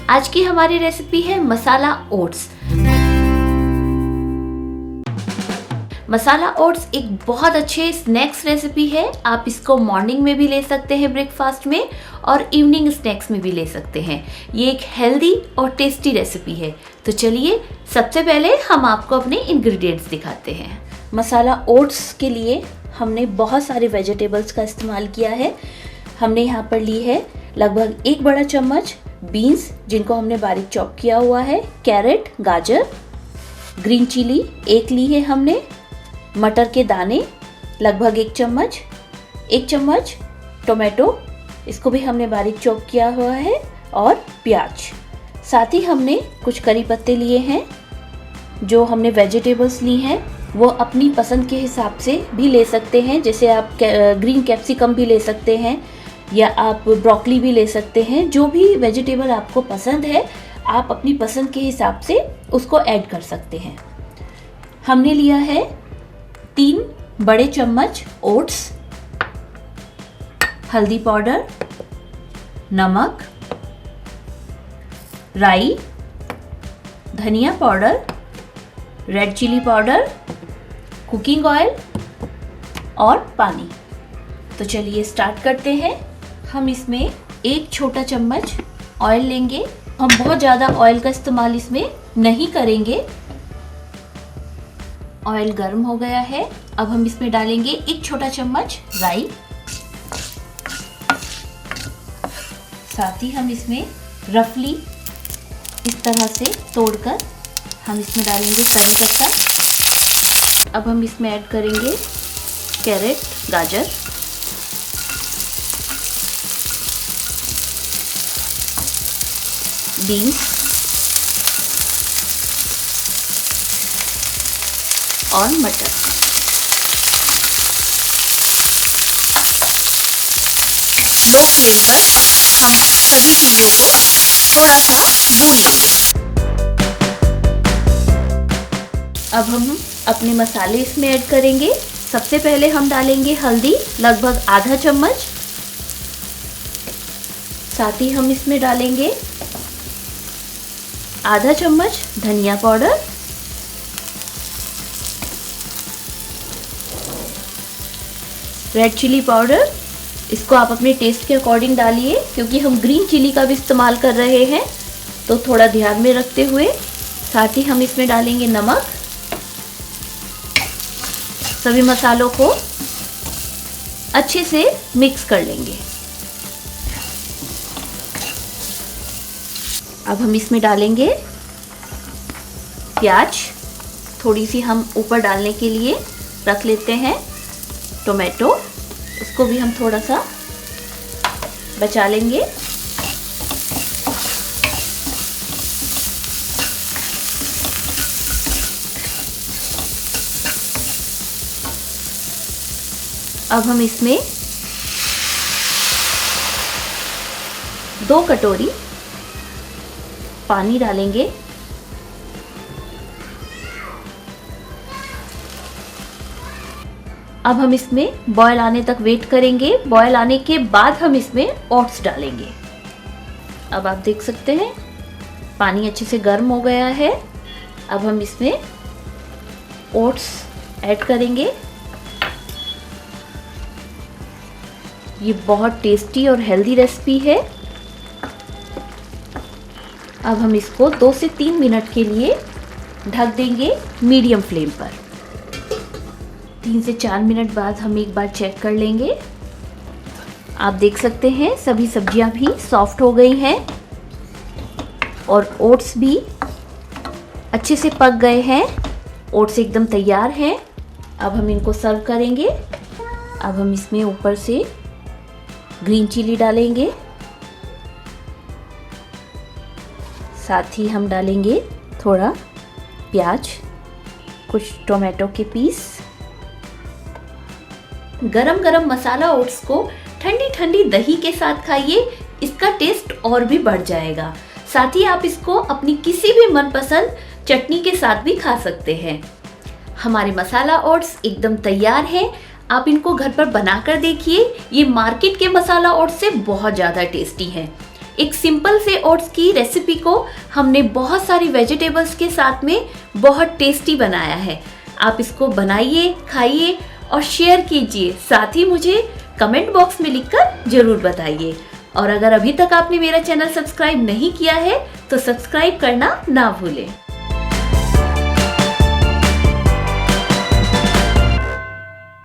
आज की हमारी रेसिपी है मसाला ओट्स। मसाला ओट्स एक बहुत अच्छे स्नैक्स रेसिपी है। आप इसको मॉर्निंग में भी ले सकते हैं ब्रेकफास्ट में, और इवनिंग स्नैक्स में भी ले सकते हैं। ये एक हेल्दी और टेस्टी रेसिपी है। तो चलिए सबसे पहले हम आपको अपने इंग्रेडिएंट्स दिखाते हैं। मसाला ओट्स के लिए हमने बहुत सारे वेजिटेबल्स का इस्तेमाल किया है। हमने यहाँ पर ली है लगभग 1 बड़ा चम्मच बीन्स, जिनको हमने बारीक चॉप किया हुआ है, कैरेट, गाजर, ग्रीन चिली 1 ली है हमने, मटर के दाने लगभग 1 चम्मच, 1 चम्मच टोमेटो, इसको भी हमने बारीक चॉप किया हुआ है, और प्याज। साथ ही हमने कुछ करी पत्ते लिए हैं। जो हमने वेजिटेबल्स ली हैं वो अपनी पसंद के हिसाब से भी ले सकते हैं, जैसे आप ग्रीन कैप्सिकम भी ले सकते हैं या आप ब्रोकली भी ले सकते हैं। जो भी वेजिटेबल आपको पसंद है आप अपनी पसंद के हिसाब से उसको ऐड कर सकते हैं। हमने लिया है 3 बड़े चम्मच ओट्स, हल्दी पाउडर, नमक, राई, धनिया powder, red chilli powder, cooking oil और पानी। तो चलिए स्टार्ट करते हैं। हम इसमें 1 छोटा चम्मच ऑयल लेंगे। हम बहुत ज़्यादा ऑयल का इस्तेमाल इसमें नहीं करेंगे। ऑयल गर्म हो गया है। अब हम इसमें डालेंगे 1 छोटा चम्मच राई। साथ ही हम इसमें रफली इस तरह से तोड़कर हम इसमें डालेंगे करी पत्ता। अब हम इसमें ऐड करेंगे कैरेट, गाजर, बीन्स और मटर। लो फ्लेम पर हम सभी चीज़ों को थोड़ा सा भून लेंगे। अब हम अपने मसाले इसमें ऐड करेंगे। सबसे पहले हम डालेंगे हल्दी लगभग आधा चम्मच। साथ ही हम इसमें डालेंगे आधा चम्मच धनिया पाउडर, रेड चिली पाउडर, इसको आप अपने टेस्ट के अकॉर्डिंग डालिए, क्योंकि हम ग्रीन चिली का भी इस्तेमाल कर रहे हैं, तो थोड़ा ध्यान में रखते हुए। साथ ही हम इसमें डालेंगे नमक। सभी मसालों को अच्छे से मिक्स कर लेंगे। अब हम इसमें डालेंगे प्याज। थोड़ी सी हम ऊपर डालने के लिए रख लेते हैं। टोमेटो, इसको भी हम थोड़ा सा बचा लेंगे। अब हम इसमें 2 कटोरी पानी डालेंगे। अब हम इसमें बॉयल आने तक वेट करेंगे। बॉयल आने के बाद हम इसमें ओट्स डालेंगे। अब आप देख सकते हैं पानी अच्छे से गर्म हो गया है। अब हम इसमें ओट्स ऐड करेंगे। ये बहुत टेस्टी और हेल्दी रेसिपी है। अब हम इसको 2 से 3 मिनट के लिए ढक देंगे मीडियम फ्लेम पर। 3 से 4 मिनट बाद हम एक बार चेक कर लेंगे। आप देख सकते हैं सभी सब्जियां भी सॉफ्ट हो गई हैं और ओट्स भी अच्छे से पक गए हैं। ओट्स एकदम तैयार हैं। अब हम इनको सर्व करेंगे। अब हम इसमें ऊपर से ग्रीन चिली डालेंगे। साथ ही हम डालेंगे थोड़ा प्याज, कुछ टोमेटो के पीस। गरम गरम मसाला ओट्स को ठंडी ठंडी दही के साथ खाइए, इसका टेस्ट और भी बढ़ जाएगा। साथ ही आप इसको अपनी किसी भी मनपसंद चटनी के साथ भी खा सकते हैं। हमारे मसाला ओट्स एकदम तैयार हैं। आप इनको घर पर बनाकर देखिए। ये मार्केट के मसाला ओट्स से बहुत ज़्यादा टेस्टी हैं। एक सिंपल से ओट्स की रेसिपी को हमने बहुत सारी वेजिटेबल्स के साथ में बहुत टेस्टी बनाया है। आप इसको बनाइए, खाइए और शेयर कीजिए। साथ ही मुझे कमेंट बॉक्स में लिखकर जरूर बताइए। और अगर अभी तक आपने मेरा चैनल सब्सक्राइब नहीं किया है तो सब्सक्राइब करना ना भूलें।